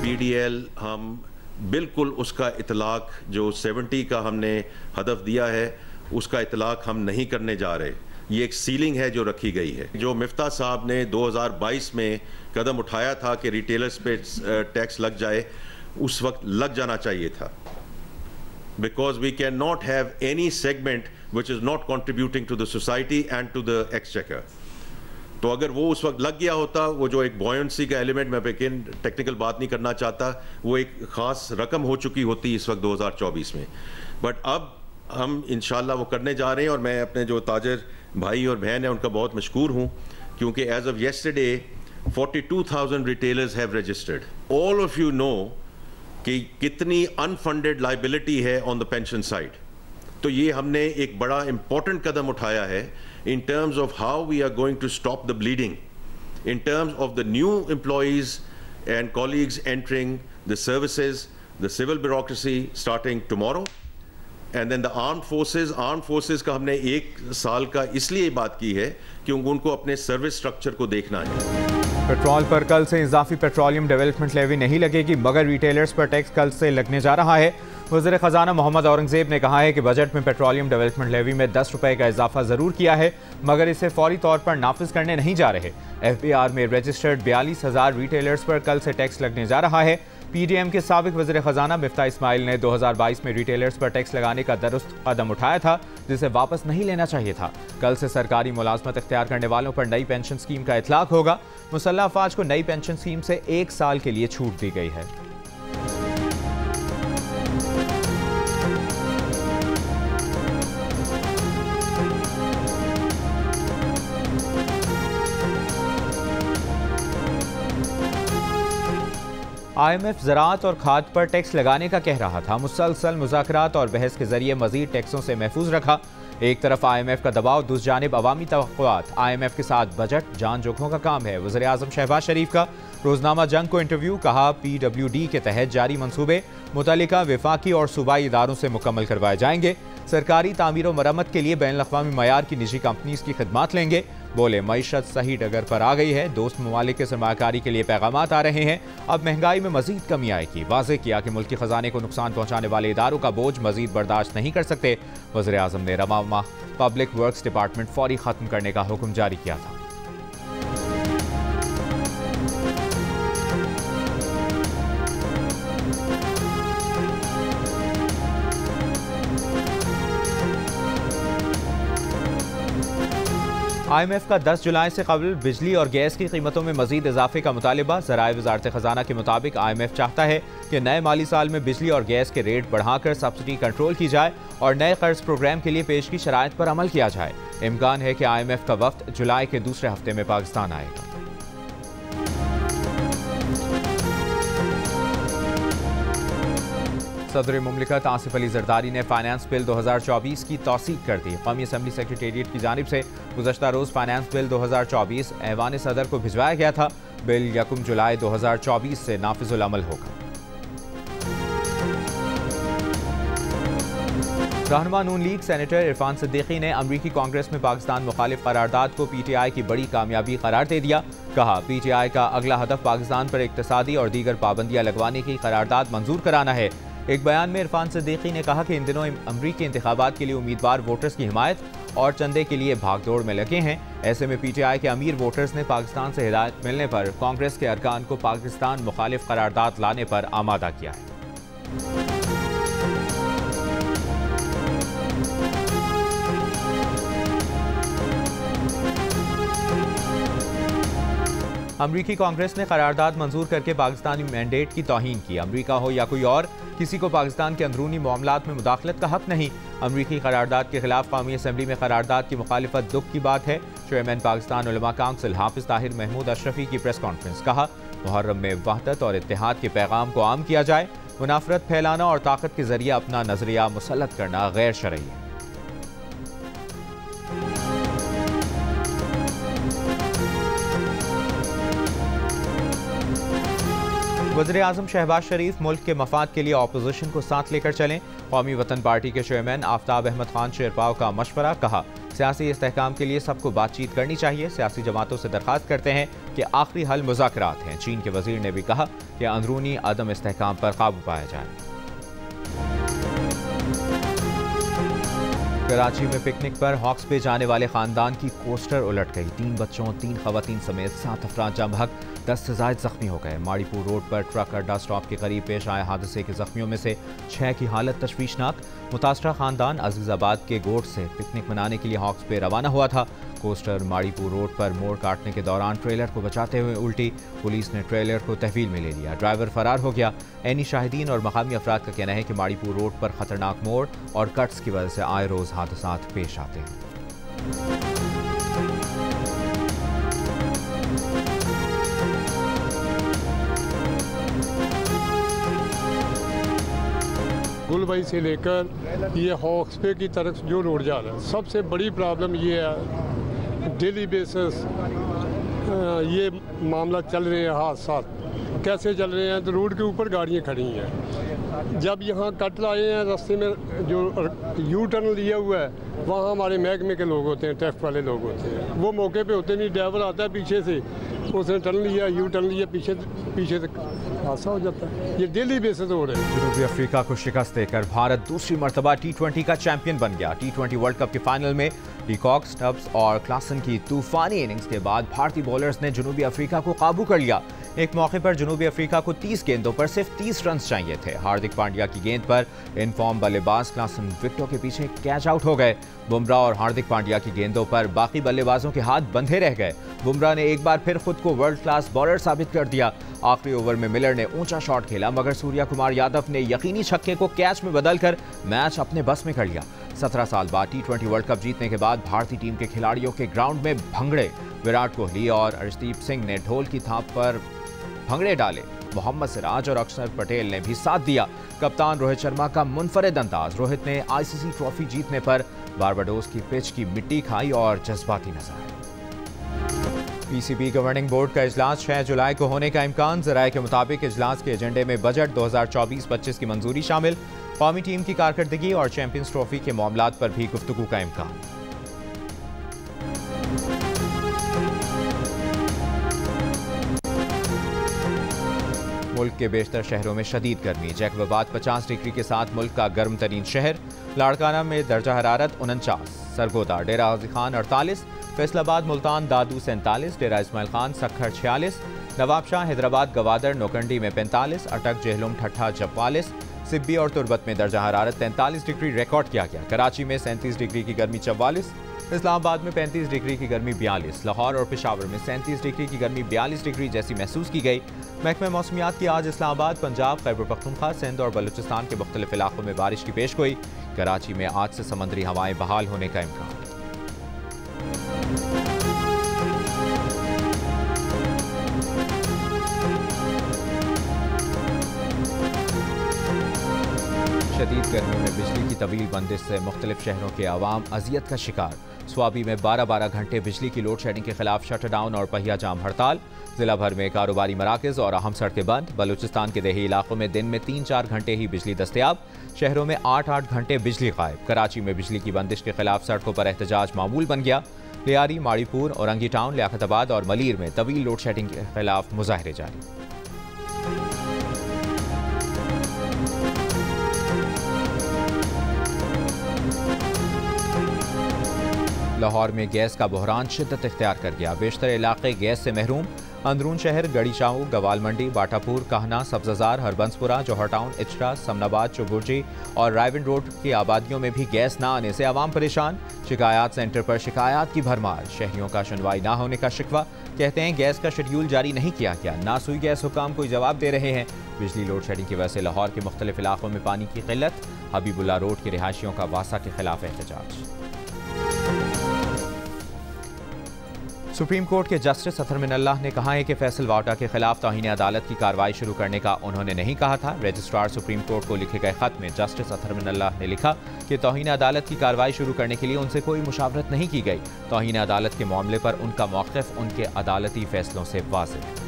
PDL हम बिल्कुल उसका इतलाक जो 70 का हमने हदफ दिया है उसका इतलाक हम नहीं करने जा रहे। ये एक सीलिंग है जो रखी गई है। जो मिफ्ता साहब ने 2022 में कदम उठाया था कि रिटेलर्स पे टैक्स लग जाए, उस वक्त लग जाना चाहिए था, because we can not have any segment which is not contributing to the society and to the exchequer. तो अगर वो उस वक्त लग गया होता, वो जो एक बॉयंसी का एलिमेंट, मैं लेकिन टेक्निकल बात नहीं करना चाहता, वो एक ख़ास रकम हो चुकी होती इस वक्त 2024 में। बट अब हम इंशाल्लाह वो करने जा रहे हैं और मैं अपने जो ताजर भाई और बहन हैं उनका बहुत मशकूर हूँ, क्योंकि as of yesterday 42,000 retailers have registered. All of you know कि कितनी अनफंडेड लाइबिलिटी है ऑन द पेंशन साइड। तो ये हमने एक बड़ा इंपॉर्टेंट कदम उठाया है in terms of how we are going to stop the bleeding, in terms of the new employees and colleagues entering the services, the civil bureaucracy starting tomorrow, and then the armed forces का हमने 1 साल का इसलिए बात की है क्योंकि उनको अपने सर्विस स्ट्रक्चर को देखना है। पेट्रोल पर कल से इजाफी पेट्रोलियम डेवलपमेंट लेवी नहीं लगेगी, मगर रिटेलर्स पर टैक्स कल से लगने जा रहा है। वज़ीर ख़जाना मोहम्मद औरंगज़ेब ने कहा है कि बजट में पेट्रोलियम डेवलपमेंट लेवी में 10 रुपये का इजाफा ज़रूर किया है, मगर इसे फौरी तौर पर नाफिज करने नहीं जा रहे। FBR में रजिस्टर्ड 42,000 रिटेलर्स पर कल से टैक्स लगने जा रहा है। PDM के साबिक वज़ीर ख़जाना मिफ्ता इस्माइल ने 2022 में रिटेलर्स पर टैक्स लगाने का दुरुस्त कदम उठाया था, जिसे वापस नहीं लेना चाहिए था। कल से सरकारी मुलाजमत इख्तियार करने वालों पर नई पेंशन स्कीम का इतलाक होगा। मुसल्लह अफवाज को नई पेंशन स्कीम से 1 साल के लिए छूट दी गई है। IMF ज़राअत और खाद पर टैक्स लगाने का कह रहा था। मुसलसल मुज़ाकरात और बहस के जरिए मज़ीद टैक्सों से महफूज रखा। एक तरफ IMF का दबाव, दूसरी जानिब अवामी तवक्कुआत। IMF के साथ बजट जान जोखों का काम है। वज़ीर आज़म शहबाज शरीफ का रोज़नामा जंग को इंटरव्यू, कहा PWD के तहत जारी मंसूबे मुतल्लिका वफाकी और सूबाई इदारों से मुकम्मल करवाए जाएंगे। सरकारी तामीर और मरम्मत के लिए बैनुल-अक़वामी मयार की निजी कंपनीज की खिदमात लेंगे। बोले मईशत सही डगर पर आ गई है, दोस्त ममालिक के सरमाकारी के लिए पैगामात आ रहे हैं, अब महंगाई में मजीद कमी आएगी। वाज़ेह किया कि मुल्की खजाने को नुकसान पहुंचाने वाले इदारों का बोझ मजीद बर्दाश्त नहीं कर सकते। वज़ीर आज़म ने रवा माह पब्लिक वर्क्स डिपार्टमेंट फौरी खत्म करने का हुक्म जारी किया था। IMF का 10 जुलाई से कबल बिजली और गैस की कीमतों में मजीद इजाफे का मुतालिबा। ज़राए वज़ारत ख़जाना के मुताबिक IMF चाहता है कि नए माली साल में बिजली और गैस के रेट बढ़ाकर सब्सिडी कंट्रोल की जाए और नए कर्ज प्रोग्राम के लिए पेश की शराइत पर अमल किया जाए। इम्कान है कि IMF का वफ्द जुलाई के दूसरे हफ्ते में पाकिस्तान आएगा। सदर मुमलिकत आसिफ अली जरदारी ने फाइनेंस बिल 2024 की तौसीक कर दी। कौमी असम्बली सेक्रेटेरिएट की जानिब से गुज़श्ता रोज़ फाइनेंस बिल 2024 ऐवान सदर को भिजवाया गया था। बिल 1 जुलाई 2024 से नाफिजुल अमल होगा। रहनुमा नून लीग सेनेटर इरफान सिद्दीकी ने अमरीकी कांग्रेस में पाकिस्तान मुखालिफ करारदाद को PTI की बड़ी कामयाबी करार दे दिया। कहा PTI का अगला हदफ पाकिस्तान पर इक्तसादी और दीगर पाबंदियां लगवाने की करारदाद मंजूर कराना है। एक बयान में इरफान सिद्दीकी ने कहा कि इन दिनों अमरीकी इंतखाबात के लिए उम्मीदवार वोटर्स की हिमायत और चंदे के लिए भागदौड़ में लगे हैं। ऐसे में PTI के अमीर वोटर्स ने पाकिस्तान से हिदायत मिलने पर कांग्रेस के अरकान को पाकिस्तान मुखालिफ करारदाद लाने पर आमादा किया है। अमरीकी कांग्रेस ने करारदाद मंजूर करके पाकिस्तानी मैंडेट की तौहीन की। अमरीका हो या कोई और, किसी को पाकिस्तान के अंदरूनी मामलात में मुदाखलत का हक नहीं। अमरीकी करारदाद के खिलाफ कौमी असम्बली में करारदाद की मुखालिफत दुख की बात है। चेयरमैन पाकिस्तान उलमा काउंसिल हाफिज ताहिर महमूद अशरफी की प्रेस कॉन्फ्रेंस, कहा मुहर्रम में वहदत और इत्तेहाद के पैगाम को आम किया जाए। मुनाफरत फैलाना और ताकत के जरिए अपना नजरिया मुसल्लत करना गैर शरई है। वज़ीर आज़म शहबाज शरीफ मुल्क के मफाद के लिए अपोजिशन को साथ लेकर चलें। कौमी वतन पार्टी के चेयरमैन आफ्ताब अहमद खान शेरपाव का मशवरा, कहा सियासी इस्तेहकाम के लिए सबको बातचीत करनी चाहिए। सियासी जमातों से दरख्वास्त करते हैं कि आखिरी हल मुज़ाकरात हैं। चीन के वजीर ने भी कहा कि अंदरूनी अदम इस्तेहकाम पर काबू पाया जाए। कराची में पिकनिक पर हॉक्स पे जाने वाले खानदान की कोस्टर उलट गई। 3 बच्चों 3 खवातीन समेत 7 अफराद जम हक, 10 से ज़ायद जख्मी हो गए। माड़ीपुर रोड पर ट्रक अड्डा स्टॉप के करीब पेश आए हादसे के जख्मियों में से 6 की हालत तशवीशनाक। मुतासरा खानदान अजीजाबाद के गोट से पिकनिक मनाने के लिए हॉक्स पे रवाना हुआ था। कोस्टर माड़ीपुर रोड पर मोड़ काटने के दौरान ट्रेलर को बचाते हुए उल्टी। पुलिस ने ट्रेलर को तहवील में ले लिया। ड्राइवर फरार हो गया। ऐनी शाहिदीन और मकामी अफराद का कहना है कि माड़ीपुर रोड पर खतरनाक मोड़ और कट्स की वजह से आए रोज हादसात पेश आते हैं। गुलबाई से लेकर ये हॉक्सपे की तरफ जो रोड जा रहा है, सबसे बड़ी प्रॉब्लम ये है डेली बेसिस ये मामला चल रहे हैं। हादसा कैसे चल रहे हैं तो रोड के ऊपर गाड़ियाँ खड़ी हैं। जब यहाँ कट लाए हैं रास्ते में जो यू टर्न लिया हुआ है, वहाँ हमारे महकमे के लोग होते हैं, ट्रैफिक वाले लोग होते हैं, वो मौके पे होते नहीं। ड्राइवर आता है पीछे से, उसने टर्न लिया, यू टर्न लिया, पीछे से हादसा हो जाता है। ये डेली बेसिस हो रहे हैं। जनूबी अफ्रीका को शिकस्त देकर भारत दूसरी मरतबा T20 का चैंपियन बन गया। T20 वर्ल्ड कप के फाइनल में डीकॉक, स्टब्स और क्लासन की तूफानी इनिंग्स के बाद भारतीय बॉलर्स ने जनूबी अफ्रीका को काबू कर लिया। एक मौके पर जनूबी अफ्रीका को 30 गेंदों पर सिर्फ 30 रन चाहिए थे। हार्दिक पांड्या की गेंद पर इन फॉर्म बल्लेबाज क्लासन विकेटों के पीछे कैच आउट हो गए। बुमराह और हार्दिक पांड्या की गेंदों पर बाकी बल्लेबाजों के हाथ बंधे रह गए। बुमराह ने एक बार फिर खुद को वर्ल्ड क्लास बॉलर साबित कर दिया। आखिरी ओवर में मिलर ने ऊंचा शॉट खेला, मगर सूर्या कुमार यादव ने यकीनी छक्के को कैच में बदलकर मैच अपने बस में कर लिया। 17 साल बाद T20 वर्ल्ड कप जीतने के बाद भारतीय टीम के खिलाड़ियों के ग्राउंड में भंगड़े। विराट कोहली और अर्शदीप सिंह ने ढोल की थाप पर भंगड़े डाले। मोहम्मद सिराज और अक्षर पटेल ने भी साथ दिया। कप्तान रोहित शर्मा का मुनफरिद अंदाज। रोहित ने ICC ट्रॉफी जीतने पर बारबाडोस की पिच की मिट्टी खाई और जज्बाती नजर आए। PCB गवर्निंग बोर्ड का इजलास 6 जुलाई को होने का इम्कान। ज़राए के मुताबिक इजलास के एजेंडे में बजट 2024-25 की मंजूरी शामिल। कौमी टीम की कारकर्दगी और चैंपियंस ट्रॉफी के मामलात पर भी गुफ्तगू का इम्कान। मुल्क के बेशतर शहरों में शदीद गर्मी। जैकबाबाद 50 डिग्री के साथ मुल्क का गर्म तरीन शहर। लाड़काना में दर्जा हरारत 49, सरगोदा डेरा गाजी खान 48, फैसलाबाद मुल्तान दादू 47, डेरा इस्माइल खान सक्खर 46, नवाबशाह हैदराबाद गवादर नोकंडी में 45, अटक जेहलुम ठट्ठा 44, सिब्बी और तुरबत में दर्जा हरारत 43 डिग्री रिकॉर्ड किया गया। कराची में 37 डिग्री की गर्मी 44, इस्लामाबाद में 35 डिग्री की गर्मी 42, लाहौर और पेशावर में 37 डिग्री की गर्मी 42 डिग्री जैसी महसूस की गई। महकमा मौसमियात की आज इस्लामाबाद, पंजाब, खैबर पख्तूनख्वा, सिंध और बलूचिस्तान के मुख्तलिफ इलाकों में बारिश की पेशगोई। कराची में आज से समुद्री हवाएं बहाल होने का इम्कान। शदीद गर्मी में बिजली की तवील बंदिश से मुख्तलिफ शहरों के आवाम अजियत का शिकार। स्वाबी में 12-12 घंटे बिजली की लोड शेडिंग के खिलाफ शटडाउन और पहिया जाम हड़ताल। जिला भर में कारोबारी मराकज़ और अहम सड़कें बंद। बलूचिस्तान के देही इलाकों में दिन में 3-4 घंटे ही बिजली दस्तयाब। शहरों में 8-8 घंटे बिजली गायब। कराची में बिजली की बंदिश के खिलाफ सड़कों पर एहतजाज मामूल बन गया। लियारी, माड़ीपुर, औरंगी टाउन, लियाकताबाद और मलीर में तवील लोड शेडिंग के खिलाफ मुजाहरे जारी। लाहौर में गैस का बहरान शिद्दत इख्तियार कर गया। बेशतर इलाके गैस से महरूम। अंदरून शहर गड़ी शाहू, गवाल मंडी, बाटापुर, कहना, सब्जाजार, हरबंसपुरा, जौहर टाउन, इचरा, समनाबाद, चुबुर्जी और रायविंड रोड की आबादियों में भी गैस न आने से आवाम परेशान। शिकायत सेंटर पर शिकायत की भरमार। शहरियों का सुनवाई न होने का शिकवा। कहते हैं गैस का शेड्यूल जारी नहीं किया गया। नासुई गैस हुकाम कोई जवाब दे रहे हैं। बिजली लोड शेडिंग की वजह से लाहौर के मुख्तलिफ इलाकों में पानी की किल्लत। हबीबुल्ला रोड के रिहायशियों का वासा के खिलाफ एहतजाज। सुप्रीम कोर्ट के जस्टिस अतहर मिनल्लाह ने कहा है कि फैसल वाटा के खिलाफ तौहीन अदालत की कार्रवाई शुरू करने का उन्होंने नहीं कहा था। रजिस्ट्रार सुप्रीम कोर्ट को लिखे गए खत में जस्टिस अतहर मिनल्लाह ने लिखा कि तौहीन अदालत की कार्रवाई शुरू करने के लिए उनसे कोई मुशावरत नहीं की गई। तौहीन अदालत के मामले पर उनका मौक़िफ़ उनके अदालती फैसलों से वाज़ेह है।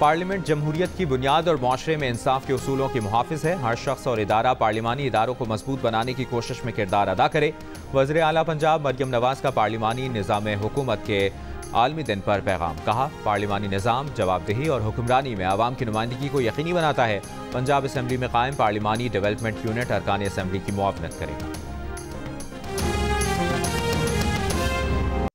पार्लियामेंट जमहूरियत की बुनियाद और माशरे में इंसाफ के उसूलों की मुहाफिज है। हर शख्स और इदारा पार्लिमानी इदारों को मजबूत बनाने की कोशिश में किरदार अदा करे। वज़ीर आला पंजाब मरियम नवाज का पार्लिमानी निज़ाम हुकूमत के आलमी दिन पर पैगाम। कहा, पार्लिमानी निज़ाम जवाबदेही और हुक्मरानी में आवाम की नुमाइंदगी को यकीनी बनाता है। पंजाब असम्बली में कायम पार्लिमानी डेवलपमेंट यूनिट अरकान असम्बली की मुआवनत करेगा।